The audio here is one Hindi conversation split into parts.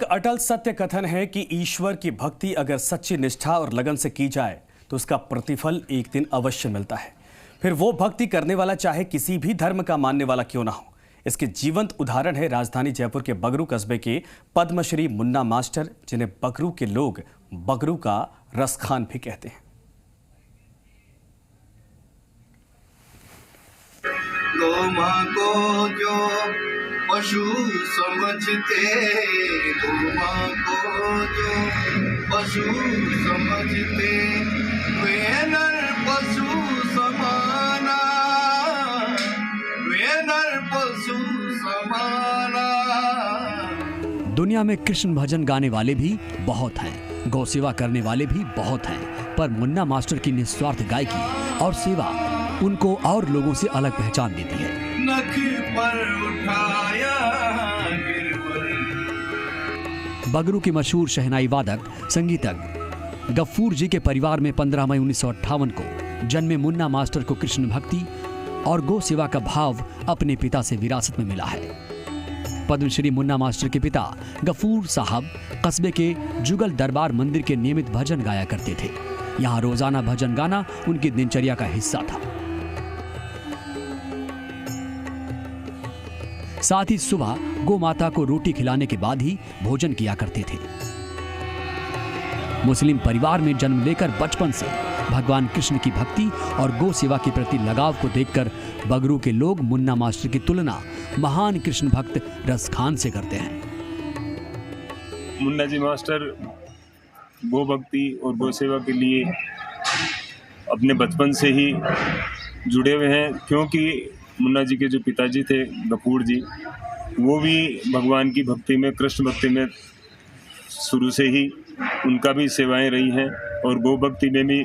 अटल सत्य कथन है कि ईश्वर की भक्ति अगर सच्ची निष्ठा और लगन से की जाए तो उसका प्रतिफल एक दिन अवश्य मिलता है। फिर वो भक्ति करने वाला चाहे किसी भी धर्म का मानने वाला क्यों ना हो। इसके जीवंत उदाहरण है राजधानी जयपुर के बगरू कस्बे के पद्मश्री मुन्ना मास्टर, जिन्हें बगरू के लोग बगरू का रसखान भी कहते हैं। गौ माँ को जो पशु समझते, गौ माँ को जो पशु समझते, वे नर पशु समाना, वे नर पशु समाना। दुनिया में कृष्ण भजन गाने वाले भी बहुत हैं, गौ सेवा करने वाले भी बहुत हैं, पर मुन्ना मास्टर की निस्वार्थ गायकी और सेवा उनको और लोगों से अलग पहचान देती है। नख पर उठाया बगरू के मशहूर शहनाई वादक संगीतज्ञ गफूर जी के परिवार में 15 मई 1958 को जन्मे मुन्ना मास्टर को कृष्ण भक्ति और गौ सेवा का भाव अपने पिता से विरासत में मिला है। पद्मश्री मुन्ना मास्टर के पिता गफूर साहब कस्बे के जुगल दरबार मंदिर के नियमित भजन गाया करते थे। यहाँ रोजाना भजन गाना उनकी दिनचर्या का हिस्सा था। साथ ही सुबह गौ माता को रोटी खिलाने के बाद ही भोजन किया करते थे। मुस्लिम परिवार में जन्म लेकर बचपन से भगवान कृष्ण की भक्ति और गौ सेवा के प्रति लगाव को देखकर बगरू के लोग मुन्ना मास्टर की तुलना महान कृष्ण भक्त रसखान से करते हैं। मुन्ना जी मास्टर गौ भक्ति और गौ सेवा के लिए अपने बचपन से ही जुड़े हुए हैं, क्योंकि मुन्ना जी के जो पिताजी थे गफूर जी, वो भी भगवान की भक्ति में, कृष्ण भक्ति में शुरू से ही उनका भी सेवाएं रही हैं और गौ भक्ति में भी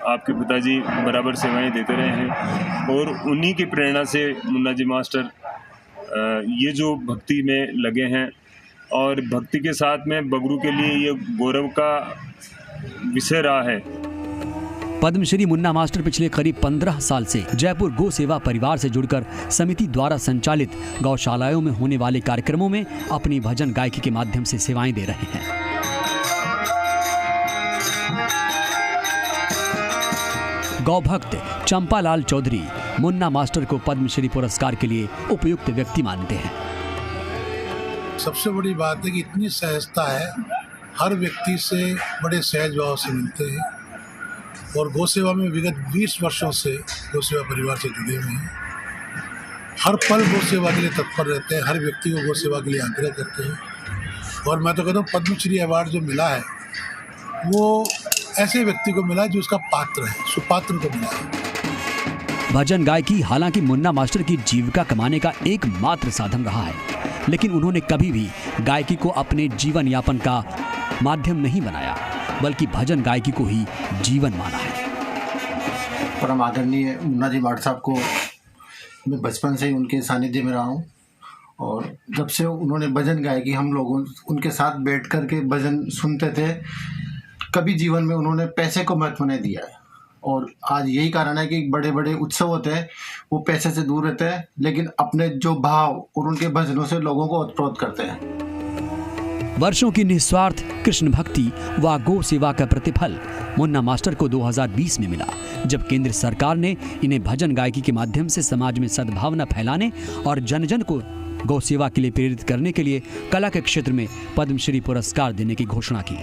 आपके पिताजी बराबर सेवाएं देते रहे हैं। और उन्हीं की प्रेरणा से मुन्ना जी मास्टर ये जो भक्ति में लगे हैं और भक्ति के साथ में बगरू के लिए ये गौरव का विषय रहा है। पद्मश्री मुन्ना मास्टर पिछले करीब 15 साल से जयपुर गौ सेवा परिवार से जुड़कर समिति द्वारा संचालित गौशालाओं में होने वाले कार्यक्रमों में अपनी भजन गायकी के माध्यम से सेवाएं दे रहे हैं। गौभक्त चंपालाल चौधरी मुन्ना मास्टर को पद्मश्री पुरस्कार के लिए उपयुक्त व्यक्ति मानते हैं। सबसे बड़ी बात है कि इतनी सहजता है, हर व्यक्ति से बड़े सहज भाव से मिलते हैं और गौ सेवा में विगत 20 वर्षों से गौ सेवा परिवार से जुड़े हुए हैं। हर पल गौ सेवा के लिए तत्पर रहते हैं, हर व्यक्ति को गौ सेवा के लिए आग्रह करते हैं। और मैं तो कहता हूँ पद्मश्री अवार्ड जो मिला है वो ऐसे व्यक्ति को मिला जो उसका पात्र है, सुपात्र को मिला है। भजन गायकी हालांकि मुन्ना मास्टर की जीविका कमाने का एकमात्र साधन रहा है, लेकिन उन्होंने कभी भी गायकी को अपने जीवन यापन का माध्यम नहीं बनाया, बल्कि भजन गायकी को ही जीवन माना है। परम आदरणीय मुन्ना जी मास्टर साहब को मैं बचपन से ही उनके सानिध्य में रहा हूँ और जब से उन्होंने भजन गायकी, हम लोगों उनके साथ बैठ कर के भजन सुनते थे। कभी जीवन में उन्होंने पैसे को महत्व नहीं दिया है और आज यही कारण है कि बड़े बड़े उत्सव होते हैं वो पैसे से दूर रहते हैं, लेकिन अपने जो भाव और उनके भजनों से लोगों को ओतप्रोत करते हैं। वर्षों की निस्वार्थ कृष्ण भक्ति व गौ सेवा का प्रतिफल मुन्ना मास्टर को 2020 में मिला, जब केंद्र सरकार ने इन्हें भजन गायकी के माध्यम से समाज में सद्भावना फैलाने और जन जन को गौ सेवा के लिए प्रेरित करने के लिए कला के क्षेत्र में पद्मश्री पुरस्कार देने की घोषणा की।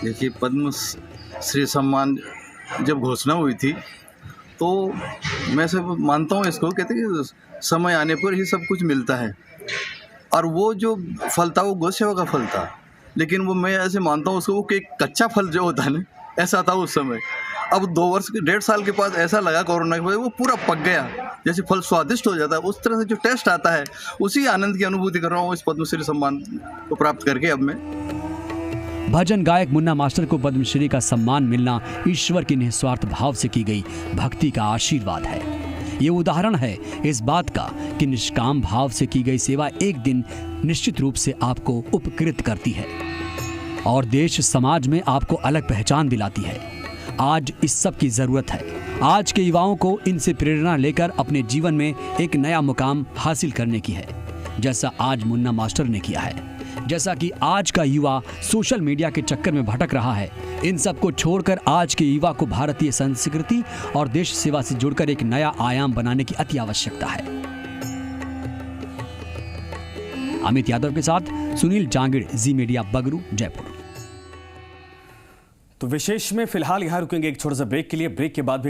देखिए, पद्मश्री सम्मान जब घोषणा हुई थी तो मैं सब मानता हूँ इसको, कहते कि समय आने पर ही सब कुछ मिलता है और वो जो फल था वो गौ सेवा का फल था, लेकिन वो मैं ऐसे मानता हूँ उसको वो कि एक कच्चा फल जो होता है ना, ऐसा था उस समय। अब 1.5 साल के बाद ऐसा लगा कोरोना के बाद वो पूरा पक गया, जैसे फल स्वादिष्ट हो जाता है उस तरह से जो टेस्ट आता है, उसी आनंद की अनुभूति कर रहा हूँ इस पद्मश्री सम्मान को प्राप्त करके। अब मैं भजन गायक मुन्ना मास्टर को पद्मश्री का सम्मान मिलना ईश्वर की निस्वार्थ भाव से की गई भक्ति का आशीर्वाद है। ये उदाहरण है इस बात का कि निष्काम भाव से की गई सेवा एक दिन निश्चित रूप से आपको उपकृत करती है और देश समाज में आपको अलग पहचान दिलाती है। आज इस सब की जरूरत है। आज के युवाओं को इनसे प्रेरणा लेकर अपने जीवन में एक नया मुकाम हासिल करने की है, जैसा आज मुन्ना मास्टर ने किया है। जैसा कि आज का युवा सोशल मीडिया के चक्कर में भटक रहा है, इन सब को छोड़कर आज के युवा को भारतीय संस्कृति और देश सेवा से जुड़कर एक नया आयाम बनाने की अति आवश्यकता है। अमित यादव के साथ सुनील जांगिड़, जी मीडिया, बगरू, जयपुर। तो विशेष में फिलहाल यहां रुकेंगे एक छोटे से ब्रेक के लिए। ब्रेक के बाद भी